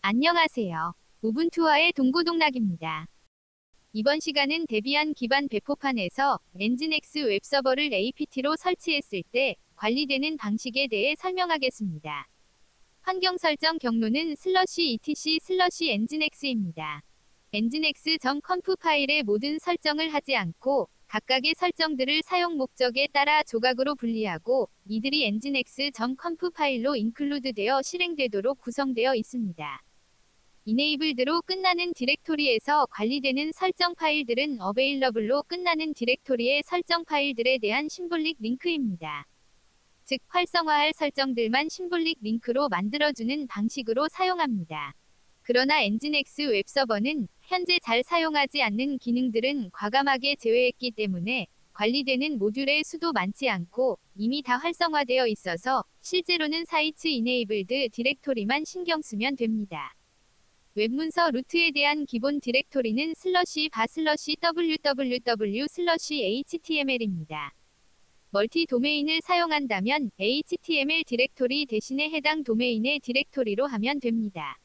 안녕하세요. 우분투와의 동고동락입니다. 이번 시간은 데비안 기반 배포판에서 엔진X 웹서버를 APT로 설치했을 때 관리되는 방식에 대해 설명하겠습니다. 환경 설정 경로는 /etc/nginx입니다. nginx.conf 파일의 모든 설정을 하지 않고 각각의 설정들을 사용 목적에 따라 조각으로 분리하고 이들이 nginx.conf 파일로 인클루드되어 실행되도록 구성되어 있습니다. enabled로 끝나는 디렉토리에서 관리되는 설정 파일들은 available로 끝나는 디렉토리의 설정 파일들에 대한 심볼릭 링크입니다. 즉 활성화할 설정들만 심볼릭 링크로 만들어주는 방식으로 사용합니다. 그러나 엔진X 웹서버는 현재 잘 사용하지 않는 기능들은 과감하게 제외했기 때문에 관리되는 모듈의 수도 많지 않고 이미 다 활성화되어 있어서 실제로는 사이트 enabled 디렉토리만 신경 쓰면 됩니다. 웹문서 루트에 대한 기본 디렉토리는 /바/www/html입니다. 멀티 도메인을 사용한다면 HTML 디렉토리 대신에 해당 도메인의 디렉토리로 하면 됩니다.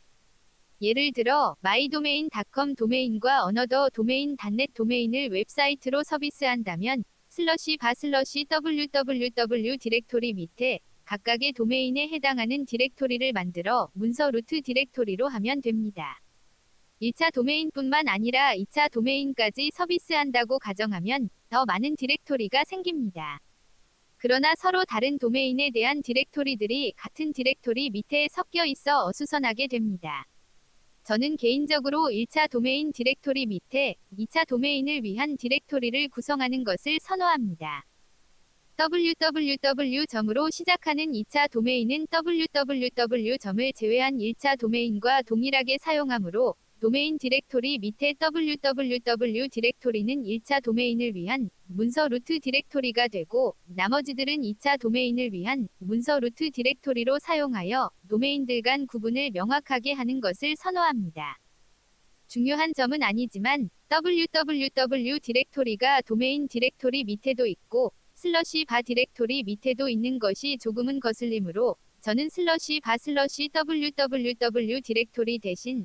예를 들어 mydomain.com 도메인과 another domain.net 도메인을 웹사이트로 서비스한다면 /바/www 디렉토리 밑에 각각의 도메인에 해당하는 디렉토리를 만들어 문서 루트 디렉토리로 하면 됩니다. 1차 도메인뿐만 아니라 2차 도메인까지 서비스한다고 가정하면 더 많은 디렉토리가 생깁니다. 그러나 서로 다른 도메인에 대한 디렉토리들이 같은 디렉토리 밑에 섞여 있어 어수선하게 됩니다. 저는 개인적으로 1차 도메인 디렉토리 밑에 2차 도메인을 위한 디렉토리를 구성하는 것을 선호합니다. www.로 시작하는 2차 도메인은 www.을 제외한 1차 도메인과 동일하게 사용하므로 도메인 디렉토리 밑에 www 디렉토리는 1차 도메인을 위한 문서 루트 디렉토리가 되고 나머지들은 2차 도메인을 위한 문서 루트 디렉토리로 사용하여 도메인들 간 구분을 명확하게 하는 것을 선호합니다. 중요한 점은 아니지만 www 디렉토리가 도메인 디렉토리 밑에도 있고 /바 디렉토리 밑에도 있는 것이 조금은 거슬리므로 저는 /바/www 디렉토리 대신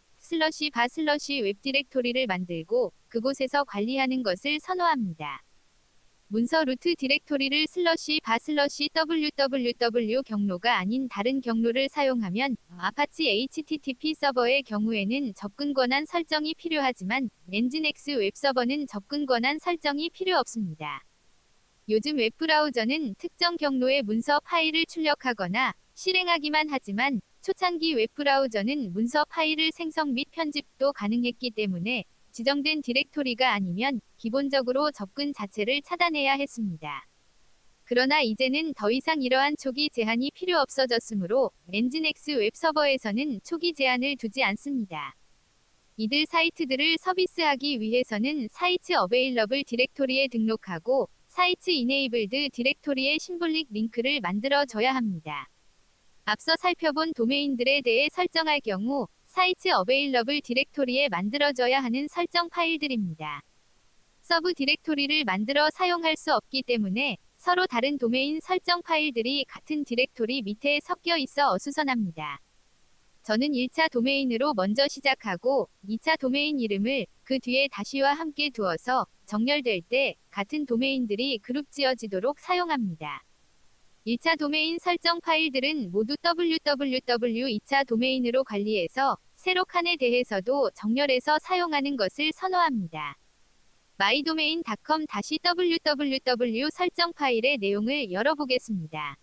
/바/웹 디렉토리를 만들고 그곳에서 관리하는 것을 선호합니다. 문서 루트 디렉토리를 /바/www 경로가 아닌 다른 경로를 사용하면 아파치 HTTP 서버의 경우에는 접근 권한 설정이 필요하지만 엔진X 웹서버는 접근 권한 설정이 필요 없습니다. 요즘 웹브라우저는 특정 경로의 문서 파일을 출력하거나 실행하기만 하지만 초창기 웹브라우저는 문서 파일을 생성 및 편집도 가능했기 때문에 지정된 디렉토리가 아니면 기본적으로 접근 자체를 차단해야 했습니다. 그러나 이제는 더 이상 이러한 초기 제한이 필요 없어졌으므로 엔진X 웹서버에서는 초기 제한을 두지 않습니다. 이들 사이트들을 서비스하기 위해서는 사이트 어베일러블 디렉토리에 등록하고 사이트 enabled 디렉토리의 심볼릭 링크를 만들어 줘야 합니다. 앞서 살펴본 도메인들에 대해 설정할 경우 사이트 어베일러블 디렉토리에 만들어져야 하는 설정 파일들입니다. 서브 디렉토리를 만들어 사용할 수 없기 때문에 서로 다른 도메인 설정 파일들이 같은 디렉토리 밑에 섞여 있어 어수선합니다. 저는 1차 도메인으로 먼저 시작하고 2차 도메인 이름을 그 뒤에 다시와 함께 두어서 정렬될 때 같은 도메인들이 그룹 지어지도록 사용합니다. 1차 도메인 설정 파일들은 모두 www 2차 도메인으로 관리해서 세로 칸에 대해서도 정렬해서 사용하는 것을 선호합니다. mydomain.com-www 설정 파일의 내용을 열어보겠습니다.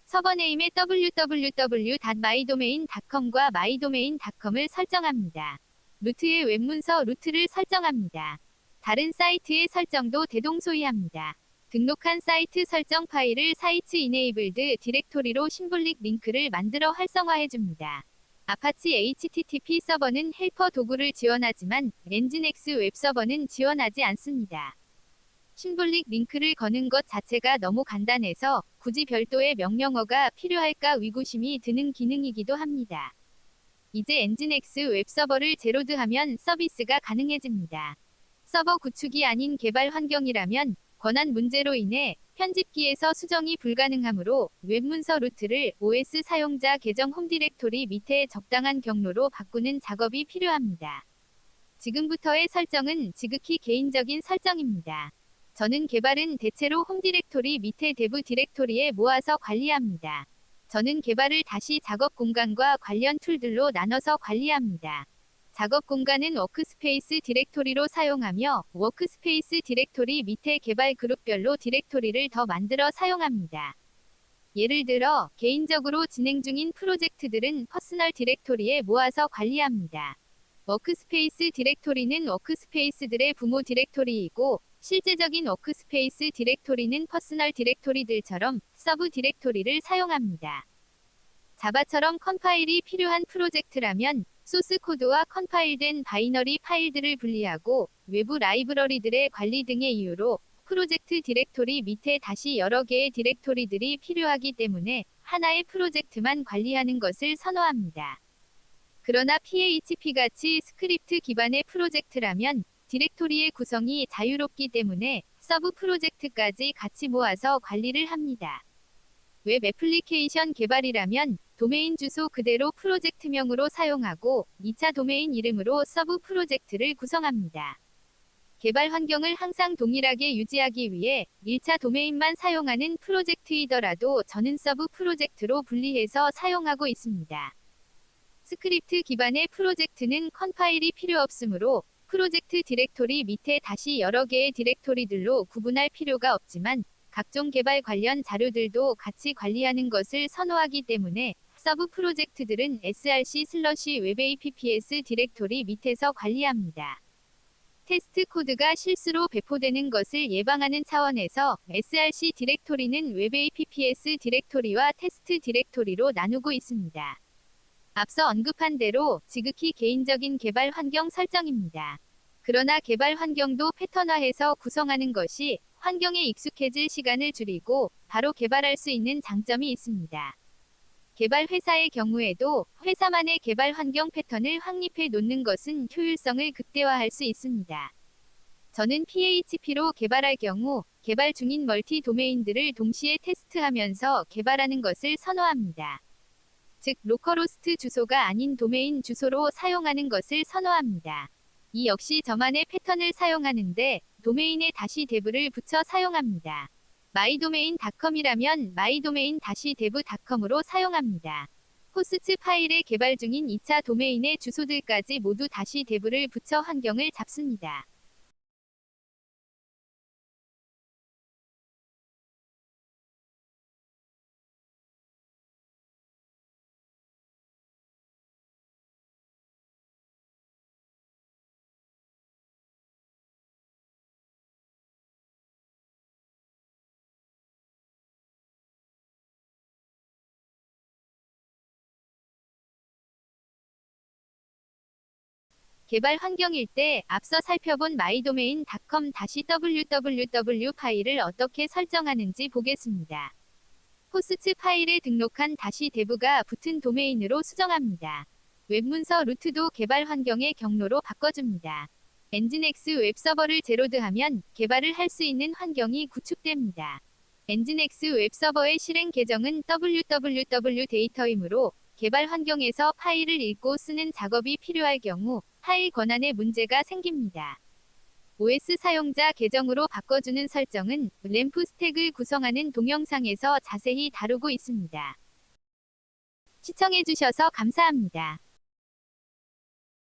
서버네임의 www.mydomain.com과 mydomain.com을 설정합니다. 루트의 웹문서 루트를 설정합니다. 다른 사이트의 설정도 대동소이합니다. 등록한 사이트 설정 파일을 사이트 enabled 디렉토리로 심볼릭 링크를 만들어 활성화해줍니다. 아파치 HTTP 서버는 헬퍼 도구를 지원하지만 엔진X 웹서버는 지원하지 않습니다. 심볼릭 링크를 거는 것 자체가 너무 간단해서 굳이 별도의 명령어가 필요할까 의구심이 드는 기능이기도 합니다. 이제 엔진X 웹서버를 제로드하면 서비스가 가능해집니다. 서버 구축이 아닌 개발 환경이라면 권한 문제로 인해 편집기에서 수정이 불가능하므로 웹문서 루트를 OS 사용자 계정 홈 디렉토리 밑에 적당한 경로로 바꾸는 작업이 필요합니다. 지금부터의 설정은 지극히 개인적인 설정입니다. 저는 개발은 대체로 홈 디렉토리 밑에 대부 디렉토리에 모아서 관리합니다. 저는 개발을 다시 작업 공간과 관련 툴들로 나눠서 관리합니다. 작업 공간은 워크스페이스 디렉토리로 사용하며 워크스페이스 디렉토리 밑에 개발 그룹별로 디렉토리를 더 만들어 사용합니다. 예를 들어 개인적으로 진행 중인 프로젝트들은 퍼스널 디렉토리에 모아서 관리합니다. 워크스페이스 디렉토리는 워크스페이스들의 부모 디렉토리이고 실제적인 워크스페이스 디렉토리는 퍼스널 디렉토리들처럼 서브 디렉토리를 사용합니다. 자바처럼 컴파일이 필요한 프로젝트라면 소스 코드와 컴파일된 바이너리 파일들을 분리하고 외부 라이브러리들의 관리 등의 이유로 프로젝트 디렉토리 밑에 다시 여러 개의 디렉토리들이 필요하기 때문에 하나의 프로젝트만 관리하는 것을 선호합니다. 그러나 PHP같이 스크립트 기반의 프로젝트라면 디렉토리의 구성이 자유롭기 때문에 서브 프로젝트까지 같이 모아서 관리를 합니다. 웹 애플리케이션 개발이라면 도메인 주소 그대로 프로젝트명으로 사용하고 2차 도메인 이름으로 서브 프로젝트를 구성합니다. 개발 환경을 항상 동일하게 유지하기 위해 1차 도메인만 사용하는 프로젝트이더라도 저는 서브 프로젝트로 분리해서 사용하고 있습니다. 스크립트 기반의 프로젝트는 컴파일이 필요 없으므로 프로젝트 디렉토리 밑에 다시 여러 개의 디렉토리들로 구분할 필요가 없지만 각종 개발 관련 자료들도 같이 관리하는 것을 선호하기 때문에 서브 프로젝트들은 src/webapps 디렉토리 밑에서 관리합니다. 테스트 코드가 실수로 배포되는 것을 예방하는 차원에서 src 디렉토리는 webapps 디렉토리와 테스트 디렉토리로 나누고 있습니다. 앞서 언급한 대로 지극히 개인적인 개발 환경 설정입니다. 그러나 개발 환경도 패턴화해서 구성하는 것이 환경에 익숙해질 시간을 줄이고 바로 개발할 수 있는 장점이 있습니다. 개발 회사의 경우에도 회사만의 개발 환경 패턴을 확립해 놓는 것은 효율성을 극대화할 수 있습니다. 저는 PHP로 개발할 경우 개발 중인 멀티 도메인들을 동시에 테스트하면서 개발하는 것을 선호합니다. 즉 로컬호스트 주소가 아닌 도메인 주소로 사용하는 것을 선호합니다. 이 역시 저만의 패턴을 사용하는데 도메인에 다시 dev를 붙여 사용합니다. mydomain.com이라면 mydomain-dev.com으로 사용합니다. 호스트 파일에 개발 중인 2차 도메인의 주소들까지 모두 다시 dev를 붙여 환경을 잡습니다. 개발 환경일 때 앞서 살펴본 mydomain.com-www 파일을 어떻게 설정하는지 보겠습니다. 호스트 파일에 등록한 -dev가 붙은 도메인으로 수정합니다. 웹문서 루트도 개발 환경의 경로로 바꿔줍니다. 엔진엑스 웹서버를 제로드하면 개발을 할 수 있는 환경이 구축됩니다. 엔진엑스 웹서버의 실행 계정은 www 데이터이므로 개발 환경에서 파일을 읽고 쓰는 작업이 필요할 경우 파일 권한에 문제가 생깁니다. OS 사용자 계정으로 바꿔주는 설정은 램프 스택을 구성하는 동영상에서 자세히 다루고 있습니다. 시청해주셔서 감사합니다.